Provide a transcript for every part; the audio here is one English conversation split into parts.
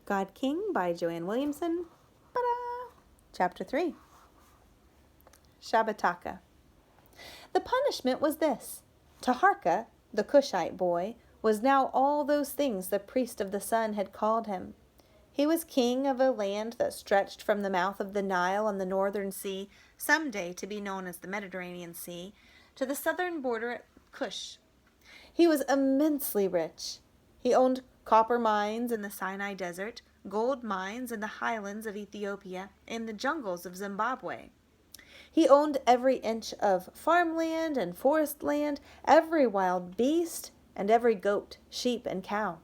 God King by Joanne Williamson. Ta-da! Chapter 3. Shabataka. The punishment was this. Taharka, the Cushite boy, was now all those things the priest of the sun had called him. He was king of a land that stretched from the mouth of the Nile on the northern sea, someday to be known as the Mediterranean Sea, to the southern border at Cush. He was immensely rich. He owned copper mines in the Sinai Desert, gold mines in the highlands of Ethiopia, and the jungles of Zimbabwe. He owned every inch of farmland and forest land, every wild beast, and every goat, sheep, and cow.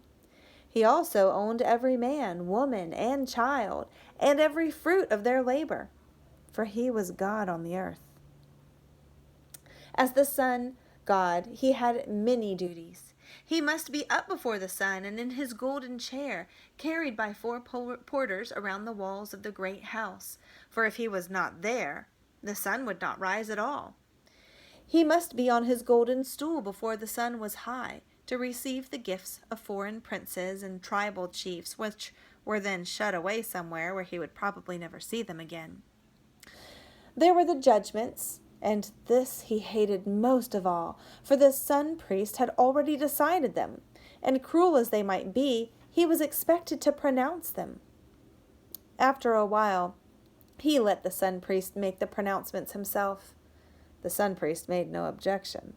He also owned every man, woman, and child, and every fruit of their labor, for he was God on the earth. As the sun god, he had many duties. He must be up before the sun and in his golden chair, carried by 4 porters around the walls of the great house, for if he was not there, the sun would not rise at all. He must be on his golden stool before the sun was high, to receive the gifts of foreign princes and tribal chiefs, which were then shut away somewhere where he would probably never see them again. There were the judgments, and this he hated most of all, for the sun priest had already decided them, and cruel as they might be, he was expected to pronounce them. After a while, he let the sun priest make the pronouncements himself. The sun priest made no objection.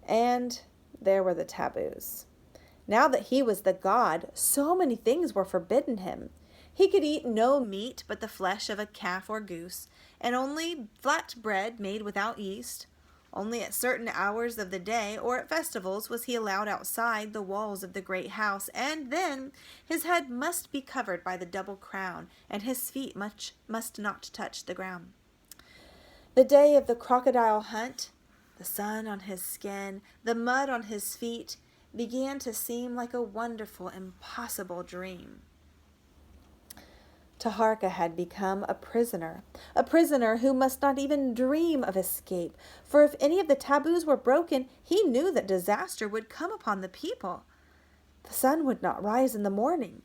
And there were the taboos. Now that he was the god, so many things were forbidden him. He could eat no meat but the flesh of a calf or goose, and only flat bread made without yeast. Only at certain hours of the day or at festivals was he allowed outside the walls of the great house, and then his head must be covered by the double crown, and his feet must not touch the ground. The day of the crocodile hunt, the sun on his skin, the mud on his feet, began to seem like a wonderful, impossible dream. Taharka had become a prisoner who must not even dream of escape, for if any of the taboos were broken, he knew that disaster would come upon the people. The sun would not rise in the morning.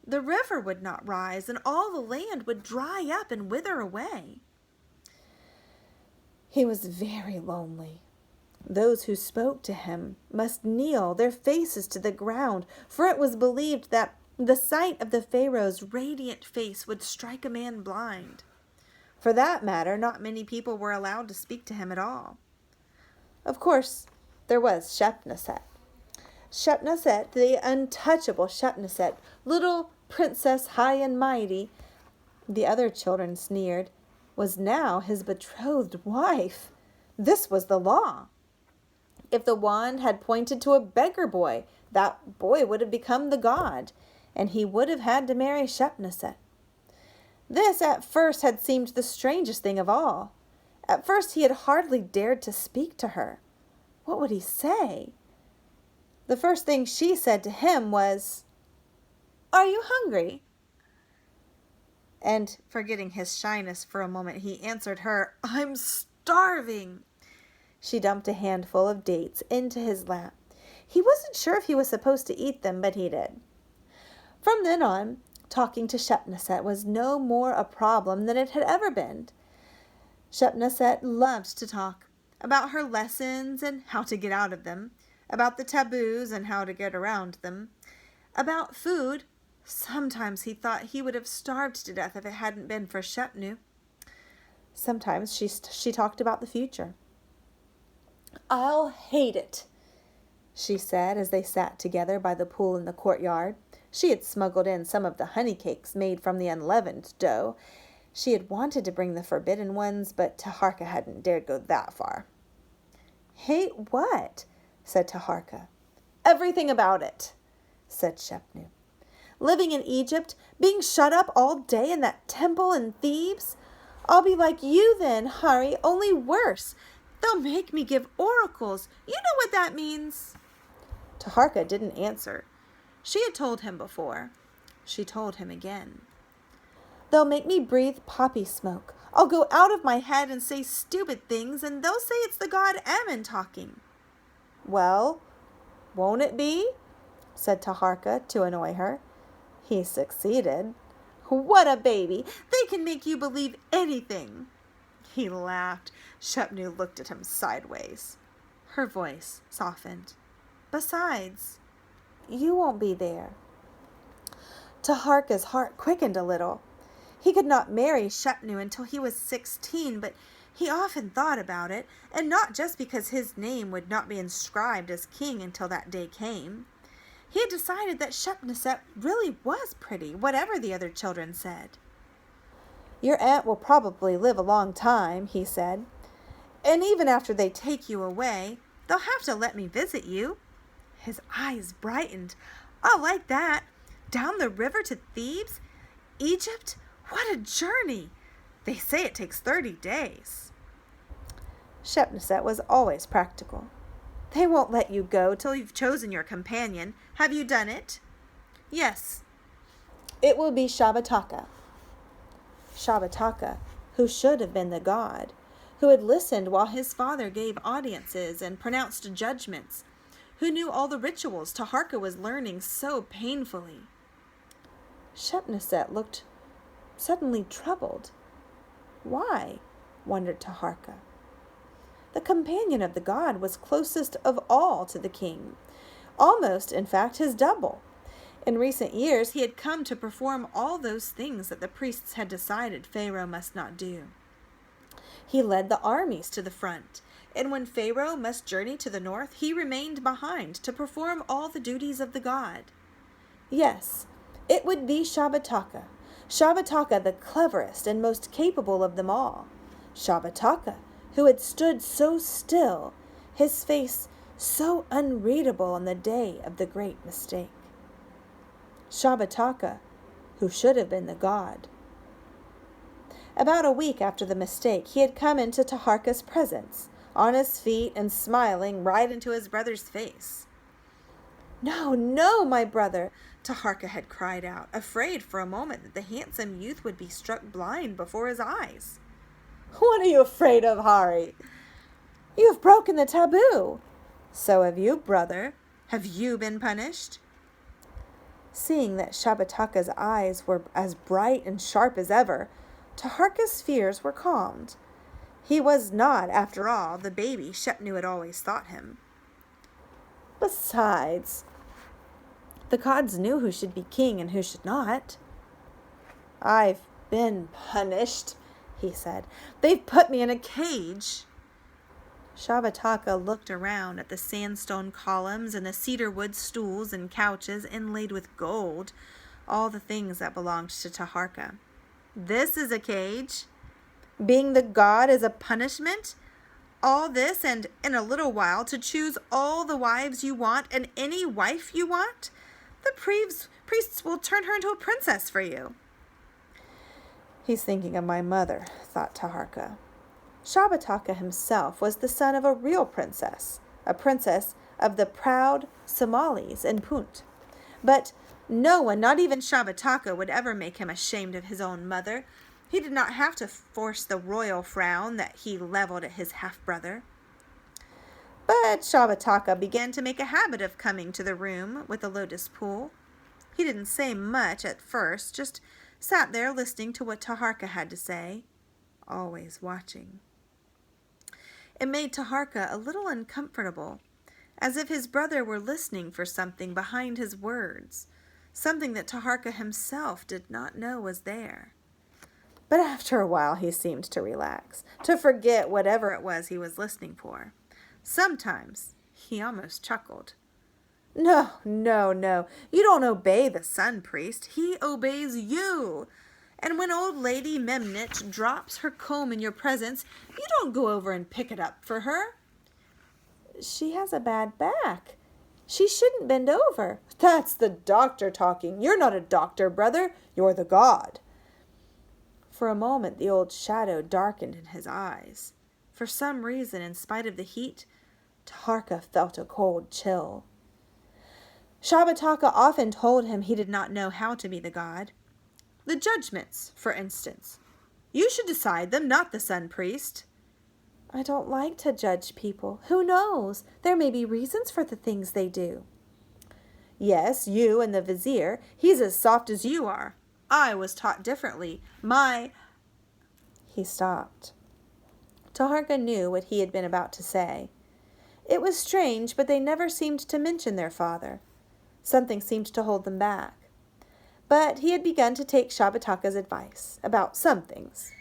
The river would not rise, and all the land would dry up and wither away. He was very lonely. Those who spoke to him must kneel, their faces to the ground, for it was believed that the sight of the Pharaoh's radiant face would strike a man blind. For that matter, not many people were allowed to speak to him at all. Of course, there was Shepneset. Shepneset, the untouchable Shepneset, little princess high and mighty, the other children sneered, was now his betrothed wife. This was the law. If the wand had pointed to a beggar boy, that boy would have become the god, and he would have had to marry Shepneset. This at first had seemed the strangest thing of all. At first he had hardly dared to speak to her. What would he say? The first thing she said to him was, "Are you hungry?" And forgetting his shyness for a moment, he answered her, "I'm starving." She dumped a handful of dates into his lap. He wasn't sure if he was supposed to eat them, but he did. From then on, talking to Shepneset was no more a problem than it had ever been. Shepneset loved to talk about her lessons and how to get out of them, about the taboos and how to get around them, about food. Sometimes he thought he would have starved to death if it hadn't been for Shepnu. Sometimes she talked about the future. "I'll hate it," she said as they sat together by the pool in the courtyard. She had smuggled in some of the honey cakes made from the unleavened dough. She had wanted to bring the forbidden ones, but Taharka hadn't dared go that far. "Hate what?" said Taharka. "Everything about it," said Shepnu. "Living in Egypt, being shut up all day in that temple in Thebes. I'll be like you then, Hari, only worse. They'll make me give oracles. You know what that means." Taharka didn't answer. She had told him before. She told him again. "They'll make me breathe poppy smoke. I'll go out of my head and say stupid things, and they'll say it's the god Ammon talking." "Well, won't it be?" said Taharka to annoy her. He succeeded. What a baby! They can make you believe anything. He laughed. Shepnu looked at him sideways. Her voice softened. Besides, you won't be there. Taharka's heart quickened a little. He could not marry Shepnu until he was 16, but he often thought about it, and not just because his name would not be inscribed as king until that day came. He had decided that Shepneset really was pretty, whatever the other children said. Your aunt will probably live a long time, he said, and even after they take you away, they'll have to let me visit you. His eyes brightened. I like that. Down the river to Thebes? Egypt? What a journey! They say it takes 30 days. Shepneset was always practical. They won't let you go till you've chosen your companion. Have you done it? Yes. It will be Shabataka. Shabataka, who should have been the god, who had listened while his father gave audiences and pronounced judgments, who knew all the rituals Taharka was learning so painfully. Shepneset looked suddenly troubled. Why? Wondered Taharka. The companion of the god was closest of all to the king, almost, in fact, his double. In recent years, he had come to perform all those things that the priests had decided Pharaoh must not do. He led the armies to the front, and when Pharaoh must journey to the north, he remained behind to perform all the duties of the god. Yes, it would be Shabataka. Shabataka, the cleverest and most capable of them all. Shabataka, who had stood so still, his face so unreadable on the day of the great mistake. Shabataka, who should have been the god. About a week after the mistake, he had come into Taharka's presence, on his feet and smiling right into his brother's face. No, no, my brother, Taharka had cried out, afraid for a moment that the handsome youth would be struck blind before his eyes. What are you afraid of, Hari? You have broken the taboo. So have you, brother. Have you been punished? Seeing that Shabataka's eyes were as bright and sharp as ever, Taharka's fears were calmed. He was not, after all, the baby Shepnu had always thought him. Besides, the gods knew who should be king and who should not. I've been punished, he said. They've put me in a cage. Shabataka looked around at the sandstone columns and the cedar wood stools and couches inlaid with gold, all the things that belonged to Taharka. This is a cage? Being the god is a punishment? All this, and in a little while to choose all the wives you want and any wife you want? The priests will turn her into a princess for you. He's thinking of my mother, thought Taharka. Shabataka himself was the son of a real princess, a princess of the proud Somalis in Punt. But no one, not even Shabataka, would ever make him ashamed of his own mother. He did not have to force the royal frown that he leveled at his half-brother. But Shabataka began to make a habit of coming to the room with the lotus pool. He didn't say much at first, just sat there listening to what Taharka had to say, always watching. It made Taharka a little uncomfortable, as if his brother were listening for something behind his words, something that Taharka himself did not know was there. But after a while he seemed to relax, to forget whatever it was he was listening for. Sometimes he almost chuckled. No, no, no, you don't obey the sun priest. He obeys you. And when old lady Memnit drops her comb in your presence, you don't go over and pick it up for her. She has a bad back. She shouldn't bend over. That's the doctor talking. You're not a doctor, brother. You're the god. For a moment, the old shadow darkened in his eyes. For some reason, in spite of the heat, Taharka felt a cold chill. Shabataka often told him he did not know how to be the god. The judgments, for instance. You should decide them, not the sun priest. I don't like to judge people. Who knows? There may be reasons for the things they do. Yes, you and the vizier. He's as soft as you are. I was taught differently. He stopped. Taharka knew what he had been about to say. It was strange, but they never seemed to mention their father. Something seemed to hold them back. But he had begun to take Shabataka's advice about some things.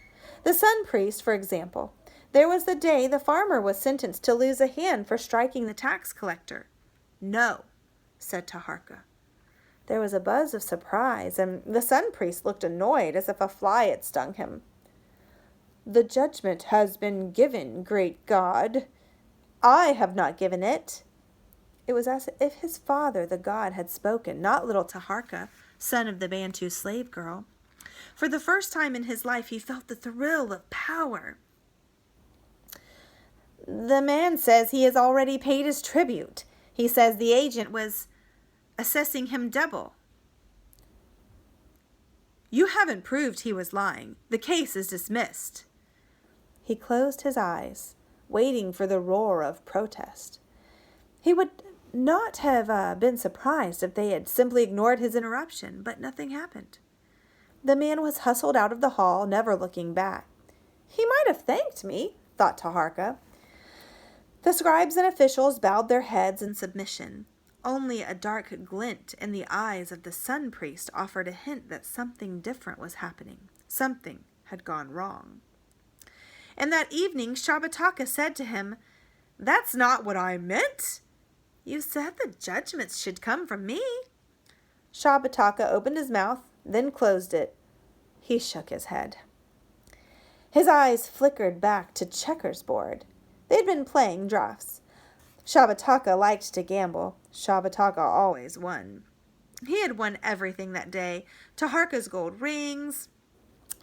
The sun priest, for example. There was the day the farmer was sentenced to lose a hand for striking the tax collector. No, said Taharka. There was a buzz of surprise, and the sun priest looked annoyed as if a fly had stung him. The judgment has been given, great God. I have not given it. It was as if his father, the god, had spoken, not little Taharka, son of the Bantu slave girl. For the first time in his life, he felt the thrill of power. The man says he has already paid his tribute. He says the agent was assessing him double. You haven't proved he was lying. The case is dismissed. He closed his eyes, waiting for the roar of protest. He would not have been surprised if they had simply ignored his interruption, but nothing happened. The man was hustled out of the hall, never looking back. He might have thanked me, thought Taharka. The scribes and officials bowed their heads in submission. Only a dark glint in the eyes of the sun priest offered a hint that something different was happening. Something had gone wrong. And that evening, Shabataka said to him, That's not what I meant. You said the judgments should come from me. Shabataka opened his mouth, then closed it. He shook his head. His eyes flickered back to checkers board. They'd been playing draughts. Shabataka liked to gamble. Shabataka always won. He had won everything that day. Taharka's gold rings,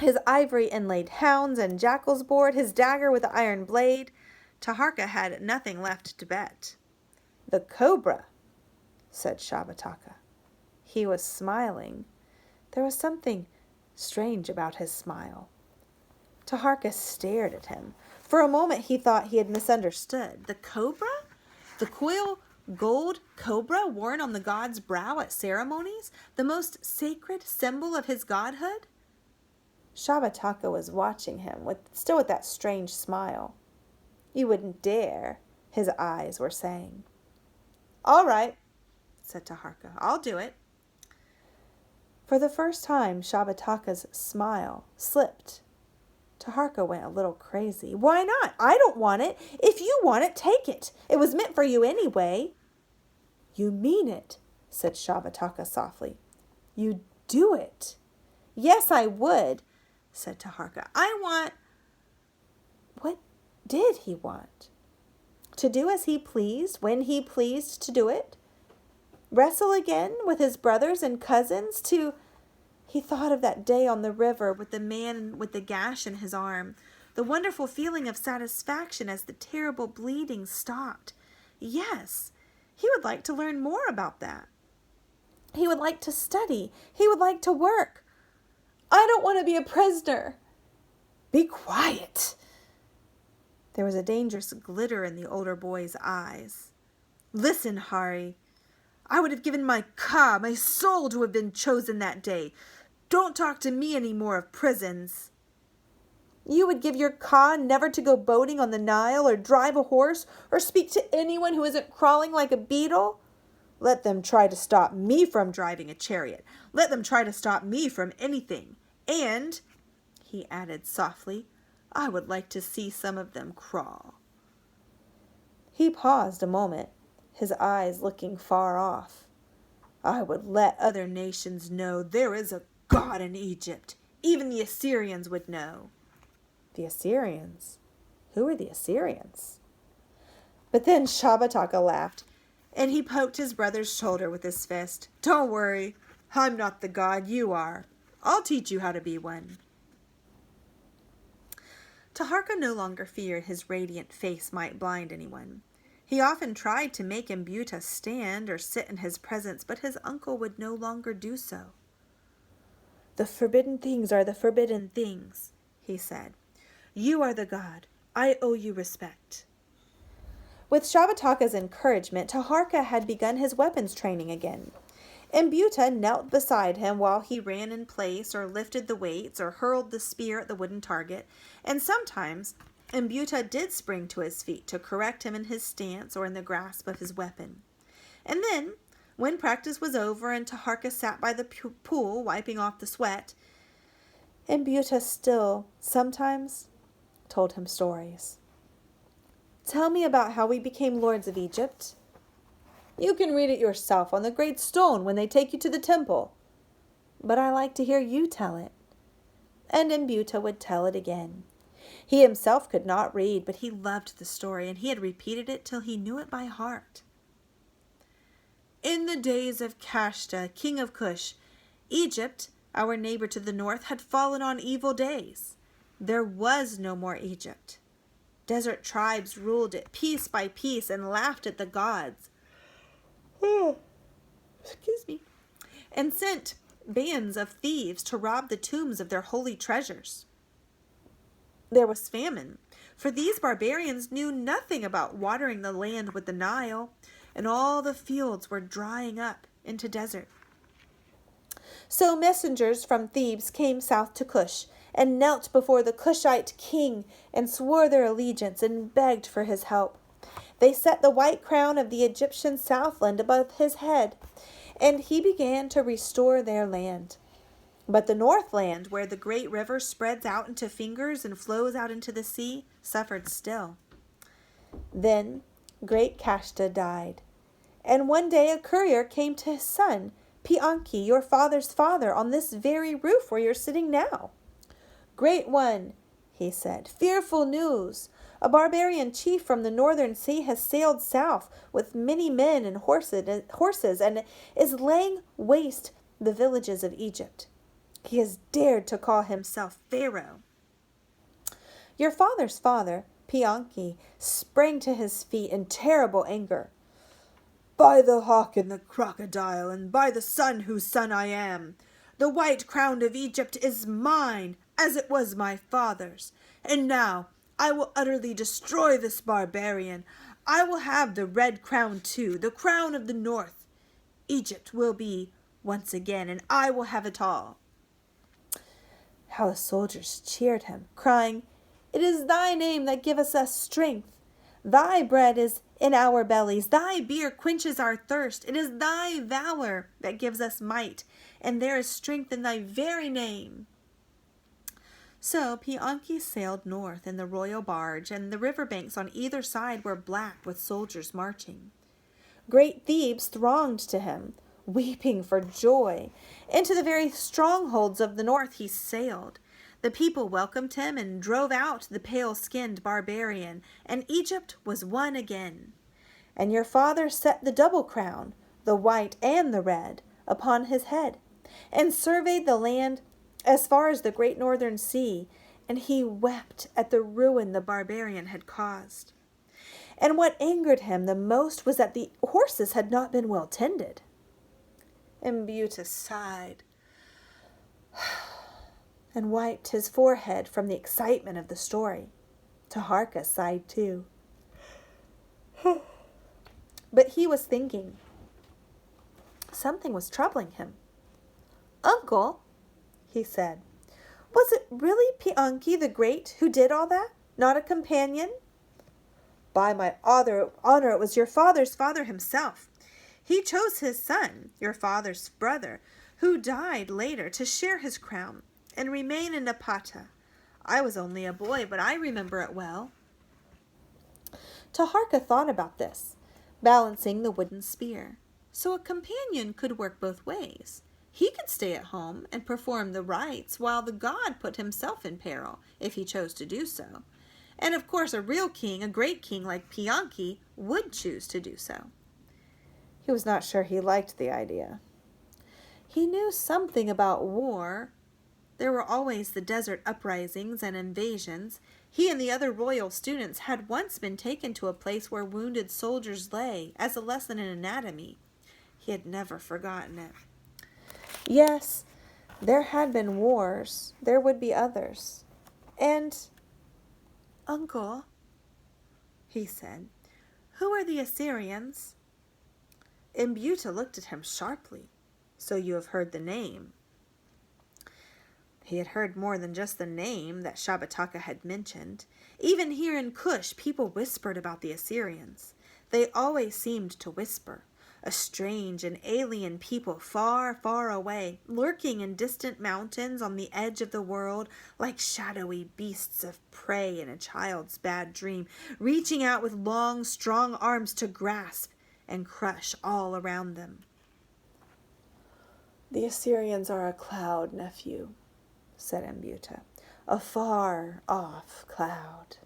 his ivory inlaid hounds and jackal's board, his dagger with the iron blade. Taharka had nothing left to bet. The cobra, said Shabataka. He was smiling. There was something strange about his smile. Taharka stared at him. For a moment he thought he had misunderstood. The cobra? The coil gold cobra worn on the god's brow at ceremonies? The most sacred symbol of his godhood? Shabataka was watching him, still with that strange smile. You wouldn't dare, his eyes were saying. All right, said Taharka. I'll do it. For the first time, Shabataka's smile slipped. Taharka went a little crazy. Why not? I don't want it. If you want it, take it. It was meant for you anyway. You mean it, said Shabataka softly. You'd do it. Yes, I would, said Taharka. I want... What did he want? To do as he pleased, when he pleased to do it? Wrestle again with his brothers and cousins to... He thought of that day on the river with the man with the gash in his arm, the wonderful feeling of satisfaction as the terrible bleeding stopped. Yes, he would like to learn more about that. He would like to study. He would like to work. I don't want to be a prisoner. Be quiet. There was a dangerous glitter in the older boy's eyes. Listen, Hari. I would have given my soul to have been chosen that day. Don't talk to me any more of prisons. You would give your never to go boating on the Nile or drive a horse or speak to anyone who isn't crawling like a beetle? Let them try to stop me from driving a chariot. Let them try to stop me from anything. And, he added softly, I would like to see some of them crawl. He paused a moment, his eyes looking far off. I would let other nations know there is a God in Egypt. Even the Assyrians would know. The Assyrians? Who are the Assyrians? But then Shabataka laughed, and he poked his brother's shoulder with his fist. Don't worry, I'm not the god, you are. I'll teach you how to be one. Taharka no longer feared his radiant face might blind anyone. He often tried to make Imbuta stand or sit in his presence, but his uncle would no longer do so. The forbidden things are the forbidden things, he said. You are the god. I owe you respect. With Shabataka's encouragement, Taharka had begun his weapons training again. And Buta knelt beside him while he ran in place or lifted the weights or hurled the spear at the wooden target. And sometimes Imbuta did spring to his feet to correct him in his stance or in the grasp of his weapon. And then, when practice was over and Taharka sat by the pool wiping off the sweat, Imbuta still sometimes told him stories. "Tell me about how we became lords of Egypt." "You can read it yourself on the great stone when they take you to the temple." "But I like to hear you tell it." And Imbuta would tell it again. He himself could not read, but he loved the story, and he had repeated it till he knew it by heart. "In the days of Kashta, king of Cush, Egypt, our neighbor to the north, had fallen on evil days. There was no more Egypt. Desert tribes ruled it piece by piece and laughed at the gods. Excuse me. And sent bands of thieves to rob the tombs of their holy treasures. There was famine, for these barbarians knew nothing about watering the land with the Nile, and all the fields were drying up into desert. So messengers from Thebes came south to Cush, and knelt before the Cushite king, and swore their allegiance, and begged for his help. They set the white crown of the Egyptian southland above his head, and he began to restore their land. But the northland, where the great river spreads out into fingers and flows out into the sea, suffered still. Then great Kashta died, and one day a courier came to his son, Pianki, your father's father, on this very roof where you're sitting now. "Great one," he said, "fearful news. A barbarian chief from the northern sea has sailed south with many men and horses and is laying waste the villages of Egypt. He has dared to call himself Pharaoh." Your father's father, Pianki, sprang to his feet in terrible anger. "By the hawk and the crocodile, and by the son whose son I am, the white crown of Egypt is mine, as it was my father's. And now I will utterly destroy this barbarian. I will have the red crown too, the crown of the north. Egypt will be once again, and I will have it all." How the soldiers cheered him, crying, "It is thy name that giveth us strength. Thy bread is in our bellies. Thy beer quenches our thirst. It is thy valor that gives us might, and there is strength in thy very name." So Pianki sailed north in the royal barge, and the river banks on either side were black with soldiers marching. Great Thebes thronged to him, weeping for joy. Into the very strongholds of the north he sailed. The people welcomed him and drove out the pale-skinned barbarian, and Egypt was one again. And your father set the double crown, the white and the red, upon his head, and surveyed the land as far as the great northern sea, and he wept at the ruin the barbarian had caused. And what angered him the most was that the horses had not been well tended. Imbuta sighed and wiped his forehead from the excitement of the story. Taharka sighed too. But he was thinking. Something was troubling him. "Uncle," he said, "was it really Pianki the Great who did all that, not a companion?" "By my honor, it was your father's father himself. He chose his son, your father's brother, who died later, to share his crown and remain in Napata. I was only a boy, but I remember it well." Taharka thought about this, balancing the wooden spear. So a companion could work both ways. He could stay at home and perform the rites while the god put himself in peril, if he chose to do so. And of course a real king, a great king like Pianki, would choose to do so. He was not sure he liked the idea. He knew something about war. There were always the desert uprisings and invasions. He and the other royal students had once been taken to a place where wounded soldiers lay as a lesson in anatomy. He had never forgotten it. Yes, there had been wars. There would be others. And, "Uncle," he said, "who are the Assyrians?" Imbuta looked at him sharply. So you have heard the name. He had heard more than just the name that Shabataka had mentioned. Even here in Cush, people whispered about the Assyrians. They always seemed to whisper. A strange and alien people far, far away, lurking in distant mountains on the edge of the world, like shadowy beasts of prey in a child's bad dream, reaching out with long, strong arms to grasp and crush all around them. "The Assyrians are a cloud, nephew," said Ambuta. "A far-off cloud."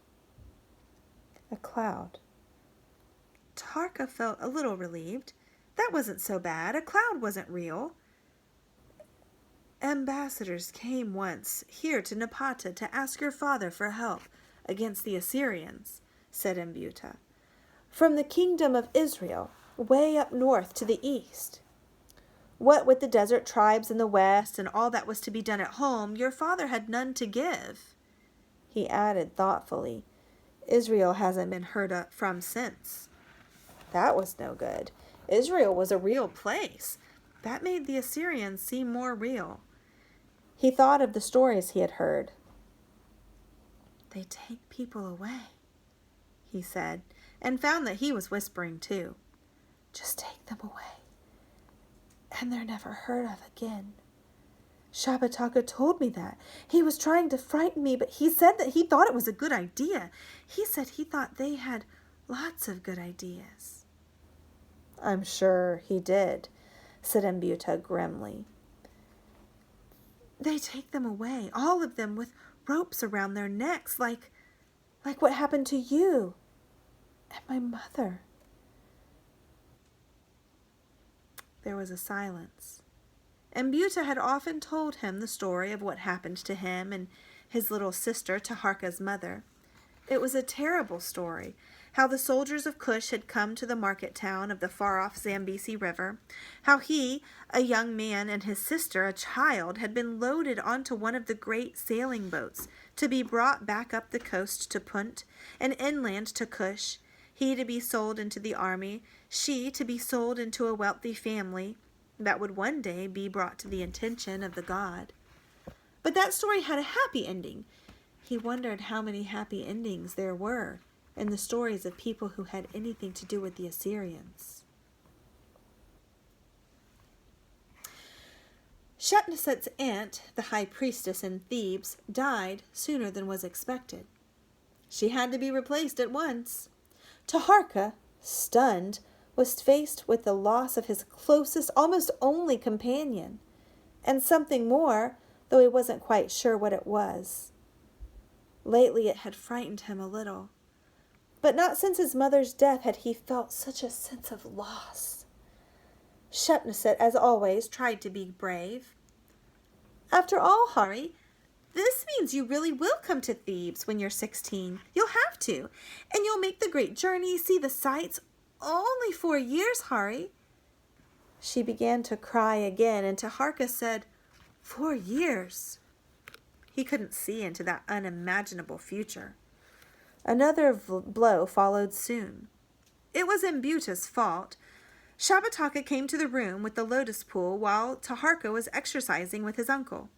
A cloud. Taharka felt a little relieved. That wasn't so bad. A cloud wasn't real. "Ambassadors came once here to Napata to ask your father for help against the Assyrians," said Ambuta. "From the kingdom of Israel, way up north to the east. What with the desert tribes in the west and all that was to be done at home, your father had none to give." He added thoughtfully, "Israel hasn't been heard from since." That was no good. Israel was a real place. That made the Assyrians seem more real. He thought of the stories he had heard. "They take people away," he said, and found that he was whispering too. "Just take them away, and they're never heard of again. Shabataka told me that. He was trying to frighten me, but he said that he thought it was a good idea. He said he thought they had lots of good ideas." "I'm sure he did," said Ambuta grimly. "They take them away, all of them, with ropes around their necks, like what happened to you and my mother." There was a silence. Ambuta had often told him the story of what happened to him and his little sister, Taharka's mother. It was a terrible story, how the soldiers of Cush had come to the market town of the far-off Zambesi River, how he, a young man, and his sister, a child, had been loaded onto one of the great sailing boats to be brought back up the coast to Punt and inland to Cush, he to be sold into the army, she to be sold into a wealthy family that would one day be brought to the attention of the god. But that story had a happy ending. He wondered how many happy endings there were in the stories of people who had anything to do with the Assyrians. Shepneset's aunt, the high priestess in Thebes, died sooner than was expected. She had to be replaced at once. Taharka, stunned, was faced with the loss of his closest, almost only companion, and something more, though he wasn't quite sure what it was. Lately it had frightened him a little, but not since his mother's death had he felt such a sense of loss. Shepneset, as always, tried to be brave. "After all, Hari, this means you really will come to Thebes when you're 16. You'll have to, and you'll make the great journey, see the sights. Only 4 years, Hari." She began to cry again, and Taharka said, 4 years. He couldn't see into that unimaginable future. Another blow followed soon. It was Ambuta's fault. Shabataka came to the room with the lotus pool while Taharka was exercising with his uncle.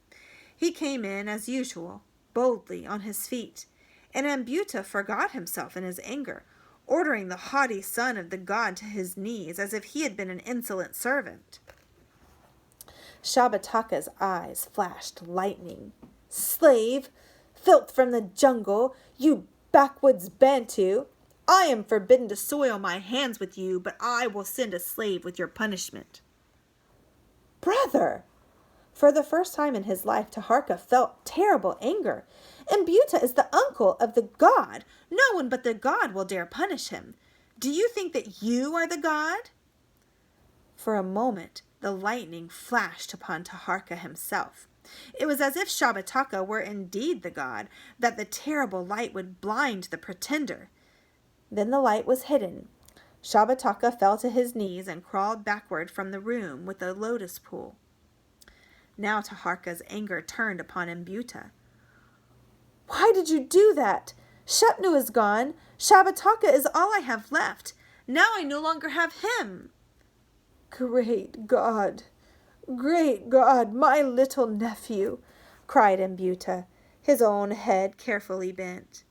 He came in, as usual, boldly on his feet, and Ambuta forgot himself in his anger, ordering the haughty son of the god to his knees as if he had been an insolent servant. Shabataka's eyes flashed lightning. "Slave, filth from the jungle, you backwoods Bantu! I am forbidden to soil my hands with you, but I will send a slave with your punishment." "Brother!" For the first time in his life, Taharka felt terrible anger. Ambuta is the uncle of the god. No one but the god will dare punish him. Do you think that you are the god? For a moment, the lightning flashed upon Taharka himself. It was as if Shabataka were indeed the god, that the terrible light would blind the pretender. Then the light was hidden. Shabataka fell to his knees and crawled backward from the room with the lotus pool. Now Taharka's anger turned upon Ambuta. "Why did you do that? Shepnu is gone. Shabataka is all I have left. Now I no longer have him." "Great God, Great God, my little nephew, cried Mbuta, his own head carefully bent.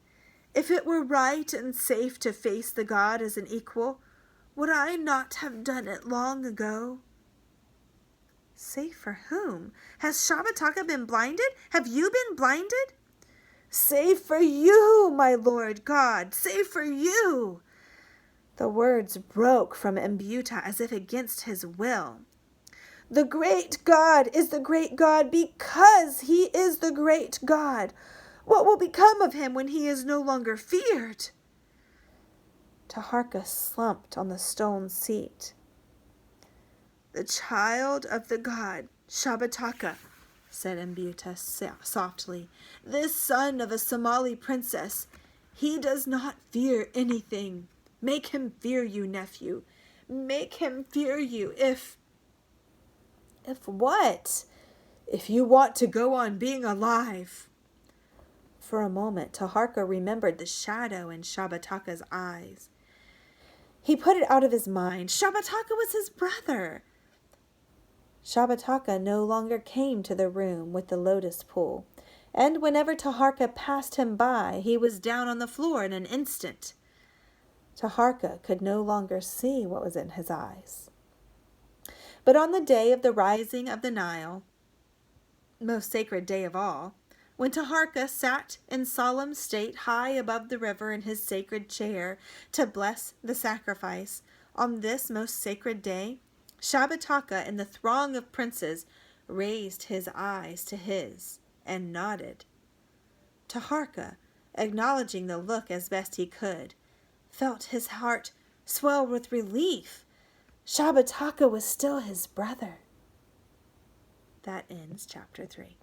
If it were right and safe to face the god as an equal, would I not have done it long ago? Safe for whom? Has Shabataka been blinded? Have you been blinded? Save for you, my Lord God, save for you. The words broke from Mbuta as if against his will. The great God is the great God because he is the great God. What will become of him when he is no longer feared? Taharka slumped on the stone seat. The child of the god, Shabataka, said Mbuta softly, this son of a Somali princess, he does not fear anything. Make him fear you, nephew. Make him fear you if what? If you want to go on being alive. For a moment, Taharka remembered the shadow in Shabataka's eyes. He put it out of his mind. Shabataka was his brother. Shabataka no longer came to the room with the lotus pool, and whenever Taharka passed him by, he was down on the floor in an instant. Taharka could no longer see what was in his eyes. But on the day of the rising of the Nile, most sacred day of all, when Taharka sat in solemn state high above the river in his sacred chair to bless the sacrifice, on this most sacred day, Shabataka in the throng of princes raised his eyes to his and nodded. Taharka, acknowledging the look as best he could, felt his heart swell with relief. Shabataka was still his brother. That ends chapter 3.